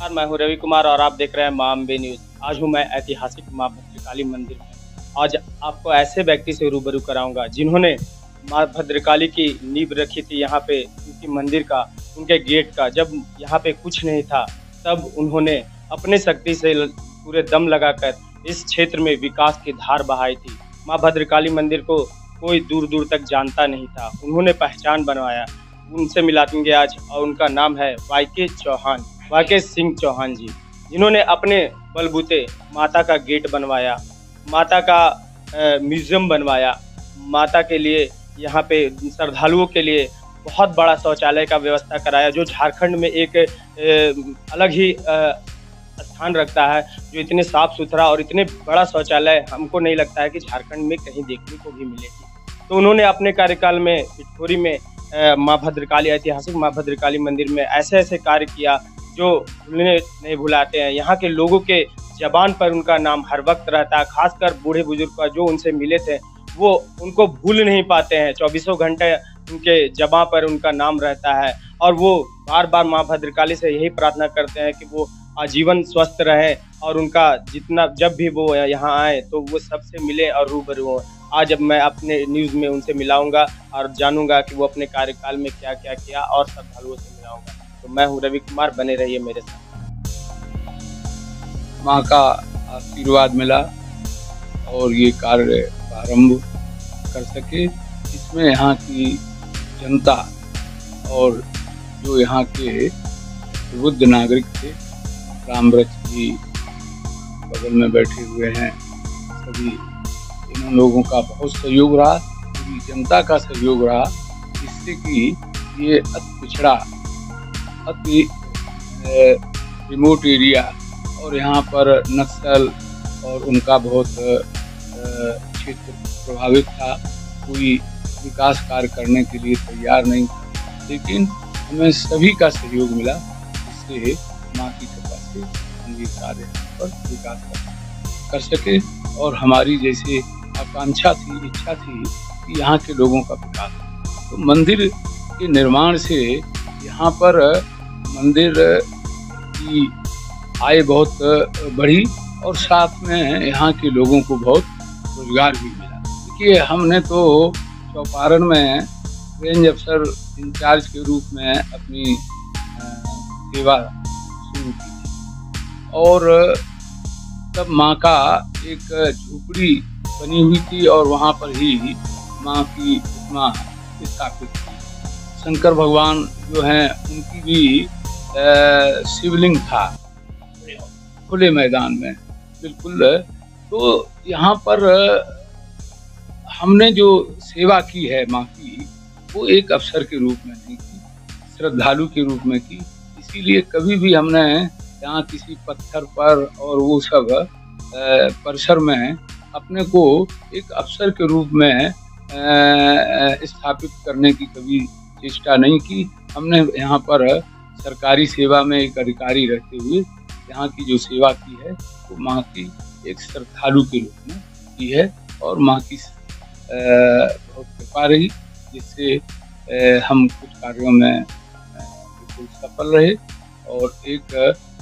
नमस्कार, मैं हूँ रवि कुमार और आप देख रहे हैं माँ अम्बे न्यूज़। आज हूँ मैं ऐतिहासिक माँ भद्रकाली मंदिर में। आज आपको ऐसे व्यक्ति से रूबरू कराऊँगा जिन्होंने माँ भद्रकाली की नींव रखी थी यहाँ पे, उनकी मंदिर का, उनके गेट का। जब यहाँ पे कुछ नहीं था, तब उन्होंने अपने शक्ति से पूरे दम लगाकर इस क्षेत्र में विकास की धार बहाई थी। माँ भद्रकाली मंदिर को कोई दूर-दूर तक जानता नहीं था, उन्होंने पहचान बनवाया। उनसे मिलाएंगे आज और उनका नाम है वाईके सिंह चौहान जी, जिन्होंने अपने बलबूते माता का गेट बनवाया, माता का म्यूज़ियम बनवाया, माता के लिए यहाँ पे श्रद्धालुओं के लिए बहुत बड़ा शौचालय का व्यवस्था कराया, जो झारखंड में एक अलग ही स्थान रखता है। जो इतने साफ-सुथरा और इतने बड़ा शौचालय हमको नहीं लगता है कि झारखंड में कहीं देखने को भी मिलेगी। तो उन्होंने अपने कार्यकाल में इटखोरी में माँ भद्रकाली, ऐतिहासिक माँ भद्रकाली मंदिर में ऐसे-ऐसे कार्य किया जो भूलने नहीं भुलाते हैं। यहाँ के लोगों के ज़बान पर उनका नाम हर वक़्त रहता है, ख़ासकर बूढ़े-बुज़ुर्ग का जो उनसे मिले थे, वो उनको भूल नहीं पाते हैं। चौबीसों घंटे उनके ज़बां पर उनका नाम रहता है और वो बार-बार माँ भद्रकाली से यही प्रार्थना करते हैं कि वो आजीवन स्वस्थ रहें और उनका जितना जब भी वो यहाँ आएँ, तो वो सबसे मिलें और रूबरू हों। आज अब मैं अपने न्यूज़ में उनसे मिलाऊँगा और जानूँगा कि वो अपने कार्यकाल में क्या-क्या किया और श्रद्धालुओं से मिलाऊँगा। तो मैं हूँ रवि कुमार, बने रहिए मेरे साथ। माँ का आशीर्वाद मिला और ये कार्य प्रारंभ कर सके। इसमें यहाँ की जनता और जो यहाँ के वृद्ध नागरिक थे, रामवृक्ष जी बगल में बैठे हुए हैं, सभी इन लोगों का बहुत सहयोग रहा, पूरी जनता का सहयोग रहा, जिससे कि ये अति पिछड़ा, अति रिमोट एरिया और यहाँ पर नक्सल और उनका बहुत क्षेत्र प्रभावित था, कोई विकास कार्य करने के लिए तैयार नहीं था, लेकिन हमें सभी का सहयोग मिला, जिससे माँ की कृपा से हम ये कार्य पर विकास कर सके। और हमारी जैसे आकांक्षा थी, इच्छा थी कि यहाँ के लोगों का विकास हो। तो मंदिर के निर्माण से यहाँ पर मंदिर की आय बहुत बढ़ी और साथ में यहाँ के लोगों को बहुत रोजगार भी मिला। देखिए, हमने तो चौपारण में रेंज अफसर इंचार्ज के रूप में अपनी सेवा शुरू की थी और तब माँ का एक झोपड़ी बनी हुई थी और वहाँ पर ही माँ की प्रतिमा स्थापित थी। शंकर भगवान जो हैं उनकी भी शिवलिंग था खुले मैदान में, बिल्कुल। तो यहाँ पर हमने जो सेवा की है माँ की, वो एक अफसर के रूप में नहीं की, श्रद्धालु के रूप में की। इसीलिए कभी भी हमने यहाँ किसी पत्थर पर और वो सब परिसर में अपने को एक अफसर के रूप में स्थापित करने की कभी चेष्टा नहीं की। हमने यहाँ पर सरकारी सेवा में एक अधिकारी रहते हुए यहाँ की जो सेवा की है वो माँ की एक श्रद्धालु के रूप में की है और माँ की बहुत कृपा रही, जिससे हम कुछ कार्यों में बिल्कुल सफल रहे और एक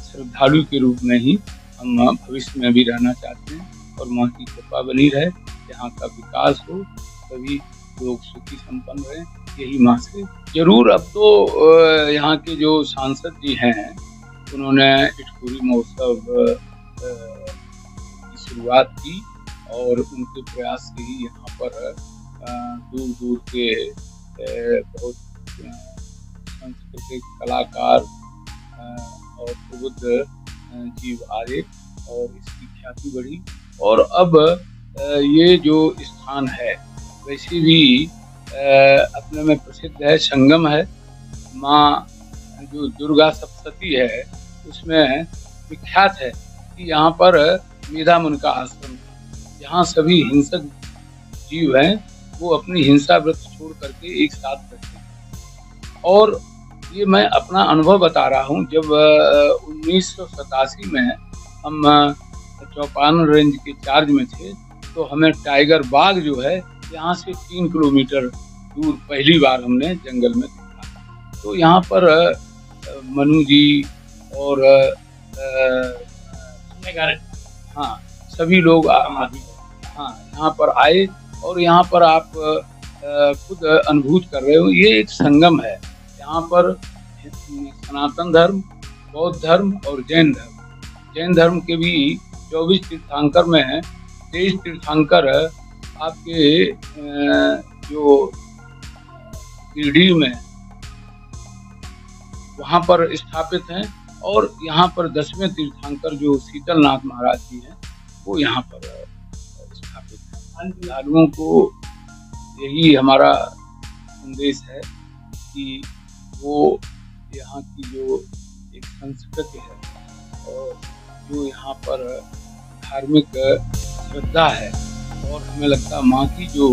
श्रद्धालु के रूप में ही हम भविष्य में भी रहना चाहते हैं और माँ की कृपा बनी रहे, यहाँ का विकास हो, सभी लोग सुखी संपन्न रहें, यही माँ से जरूर। अब तो यहाँ के जो सांसद जी हैं उन्होंने इटखोरी महोत्सव की शुरुआत की और उनके प्रयास से ही यहाँ पर दूर दूर के बहुत सांस्कृतिक कलाकार और प्रबुद्ध जीव आए और इसकी ख्याति बढ़ी। और अब ये जो स्थान है वैसे भी अपने में प्रसिद्ध है, संगम है। माँ जो दुर्गा सप्तशती है उसमें विख्यात है कि यहाँ पर मेधा मुनि का आश्रम है। यहाँ सभी हिंसक जीव हैं, वो अपनी हिंसा व्रत छोड़ करके एक साथ रहते हैं। और ये मैं अपना अनुभव बता रहा हूँ, जब 1987 में हम चौपारण रेंज के चार्ज में थे तो हमें टाइगर बाग जो है यहाँ से 3 किलोमीटर दूर पहली बार हमने जंगल में देखा। तो यहाँ पर मनु जी और हाँ सभी लोग हाँ यहाँ पर आए और यहाँ पर आप खुद अनुभूत कर रहे हो, ये एक संगम है। यहाँ पर सनातन धर्म, बौद्ध धर्म और जैन धर्म। जैन धर्म के भी 24 तीर्थंकर में 23 तीर्थंकर आपके जो गिरिडीह में वहाँ पर स्थापित हैं, और यहाँ पर 10वें तीर्थंकर जो शीतलनाथ महाराज जी हैं वो यहाँ पर स्थापित हैं। साधुओं को यही हमारा संदेश है कि वो यहाँ की जो एक संस्कृति है और जो यहाँ पर धार्मिक श्रद्धा है, और हमें लगता है माँ की जो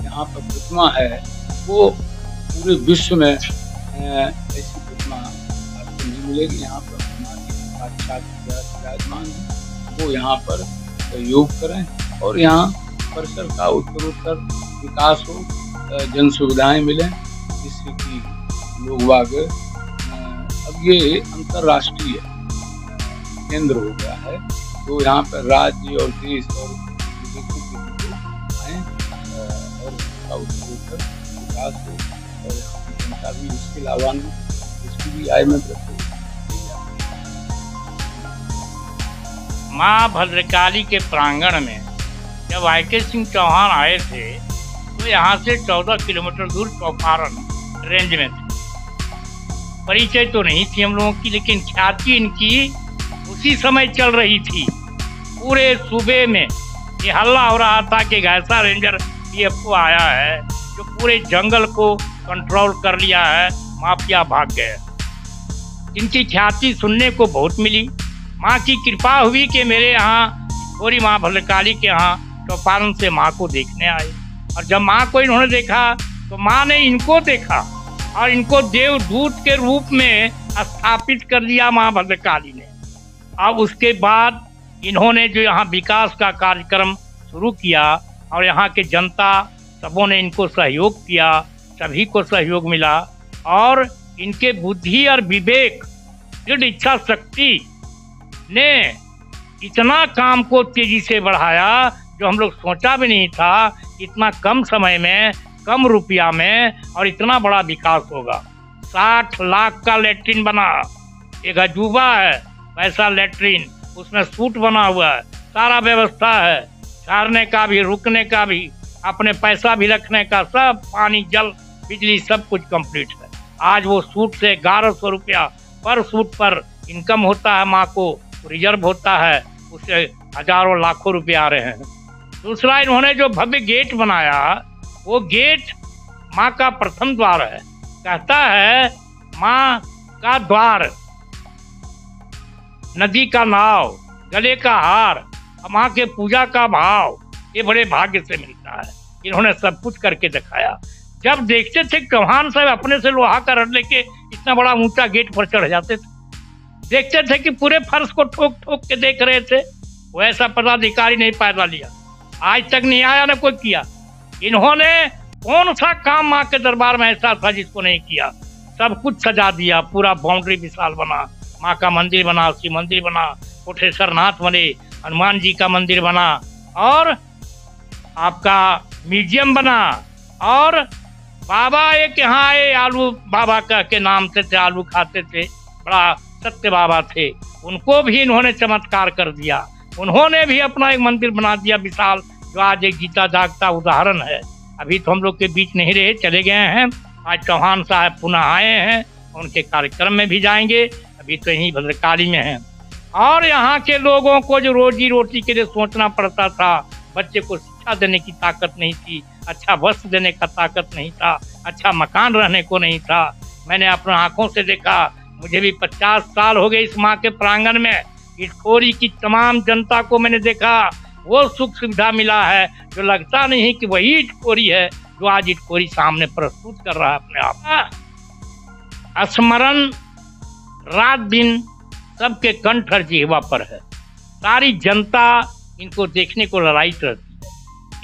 यहाँ पर प्रतिमा है वो पूरे विश्व में ऐसी प्रतिमा आपको नहीं मिलेगी। यहाँ पर माँ की साक्षात विराजमान है, वो यहाँ पर सहयोग करें और यहाँ परिसर का उत्तरोत्तर विकास हो, जन सुविधाएं मिलें, जिससे कि लोग बाग अब ये अंतर्राष्ट्रीय केंद्र हो गया है, तो यहाँ पर राज्य और देश और विदेशों के लोग आए और उसका उत्तरोत्तर विकास हो और यहाँ की जनता भी इसके लाभान्वित, इसकी भी आय में वृद्धि। माँ भद्रकाली के प्रांगण में जब वाईके सिंह चौहान आए थे तो यहाँ से 14 किलोमीटर दूर चौपारण रेंज में थे। परिचय तो नहीं थी हम लोगों की, लेकिन ख्याति इनकी उसी समय चल रही थी। पूरे सूबे में ये हल्ला हो रहा था कि ऐसा रेंजर पीएफओ आया है जो पूरे जंगल को कंट्रोल कर लिया है, माफिया भाग गए। इनकी ख्याति सुनने को बहुत मिली। माँ की कृपा हुई कि मेरे यहाँ थोड़ी माँ भद्रकाली के यहाँ चौपारण से माँ को देखने आए, और जब माँ को इन्होंने देखा तो माँ ने इनको देखा और इनको देवदूत के रूप में स्थापित कर दिया माँ भद्रकाली ने। अब उसके बाद इन्होंने जो यहाँ विकास का कार्यक्रम शुरू किया और यहाँ के जनता सबों ने इनको सहयोग किया, सभी को सहयोग मिला, और इनके बुद्धि और विवेक, दृढ़ इच्छा शक्ति ने इतना काम को तेजी से बढ़ाया जो हम लोग सोचा भी नहीं था, इतना कम समय में, कम रुपया में और इतना बड़ा विकास होगा। 60 लाख का लेट्रिन बना, एक अजूबा है वैसा लेट्रिन, उसमें सूट बना हुआ है, सारा व्यवस्था है, ठहरने का भी, रुकने का भी, अपने पैसा भी रखने का, सब पानी जल बिजली सब कुछ कंप्लीट है। आज वो सूट से 1100 रुपया पर सूट पर इनकम होता है, माँ को रिजर्व होता है, उससे हजारों लाखों रुपए आ रहे हैं। दूसरा, इन्होंने जो भव्य गेट बनाया, वो गेट माँ का प्रथम द्वार है। कहता है माँ का द्वार, नदी का नाव, गले का हार, माँ के पूजा का भाव, ये बड़े भाग्य से मिलता है। इन्होंने सब कुछ करके दिखाया। जब देखते थे चौहान साहब अपने से लोहा का रड लेके इतना बड़ा ऊंचा गेट पर चढ़ जाते थे, देखते थे कि पूरे फर्श को ठोक ठोक के देख रहे थे। वैसा पदाधिकारी नहीं पैदा लिया, आज तक नहीं आया, न कोई किया। इन्होंने कौन सा काम माँ के दरबार में ऐसा था जिसको नहीं किया? सब कुछ सजा दिया, पूरा बाउंड्री विशाल बना, माँ का मंदिर बना, शिव मंदिर बना, कोटेश्वर नाथ बने, हनुमान जी का मंदिर बना, और आपका म्यूजियम बना। और बाबा एक यहाँ आए, आलू बाबा का के नाम से थे, आलू खाते थे, बड़ा सत्य बाबा थे, उनको भी इन्होंने चमत्कार कर दिया। उन्होंने भी अपना एक मंदिर बना दिया विशाल, जो आज एक जीता जागता उदाहरण है। अभी तो हम लोग के बीच नहीं रहे, चले गए हैं। आज चौहान साहब पुनः आए हैं, उनके कार्यक्रम में भी जाएंगे। अभी तो यहीं भद्रकाली में हैं। और यहाँ के लोगों को जो रोजी रोटी के लिए सोचना पड़ता था, बच्चे को शिक्षा देने की ताकत नहीं थी, अच्छा वस्त्र देने का ताकत नहीं था, अच्छा मकान रहने को नहीं था। मैंने अपने आंखों से देखा, मुझे भी 50 साल हो गए इस माँ के प्रांगण में। इटखोरी की तमाम जनता को मैंने देखा, वो सुख सुविधा मिला है जो लगता नहीं कि वही इटखोरी है जो आज इटखोरी सामने प्रस्तुत कर रहा है अपने आप। स्मरण रात दिन सबके कंठ और जिह्वा पर है। सारी जनता इनको देखने को ललायित रहती है,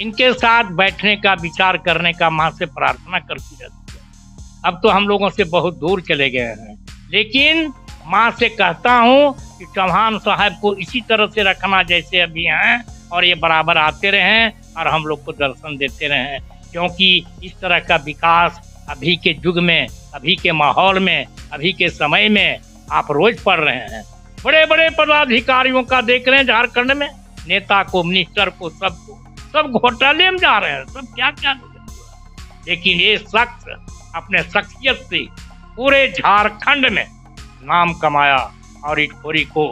इनके साथ बैठने का, विचार करने का, माँ से प्रार्थना करती रहती है। अब तो हम लोगों से बहुत दूर चले गए हैं, लेकिन माँ से कहता हूँ कि चौहान साहब को इसी तरह से रखना जैसे अभी हैं, और ये बराबर आते रहें और हम लोग को दर्शन देते रहें, क्योंकि इस तरह का विकास अभी के युग में, अभी के माहौल में, अभी के समय में आप रोज पढ़ रहे हैं। बड़े बड़े पदाधिकारियों का देख रहे हैं झारखंड में, नेता को, मिनिस्टर को, सब घोटाले में जा रहे हैं, सब क्या क्या। लेकिन ये शख्स अपने शख्सियत से पूरे झारखंड में नाम कमाया और इटखोरी को,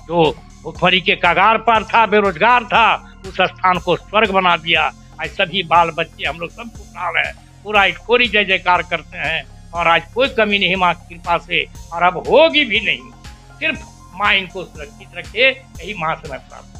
जो भुखमरी के कगार पर था, बेरोजगार था, उस स्थान को स्वर्ग बना दिया। आज सभी बाल बच्चे हम लोग सब खुशहाल हैं, पूरा इटखोरी जय जयकार करते हैं, और आज कोई कमी नहीं माँ की कृपा से, और अब होगी भी नहीं। सिर्फ माँ इनको सुरक्षित रखे, यही माँ से मैं प्रार्थना।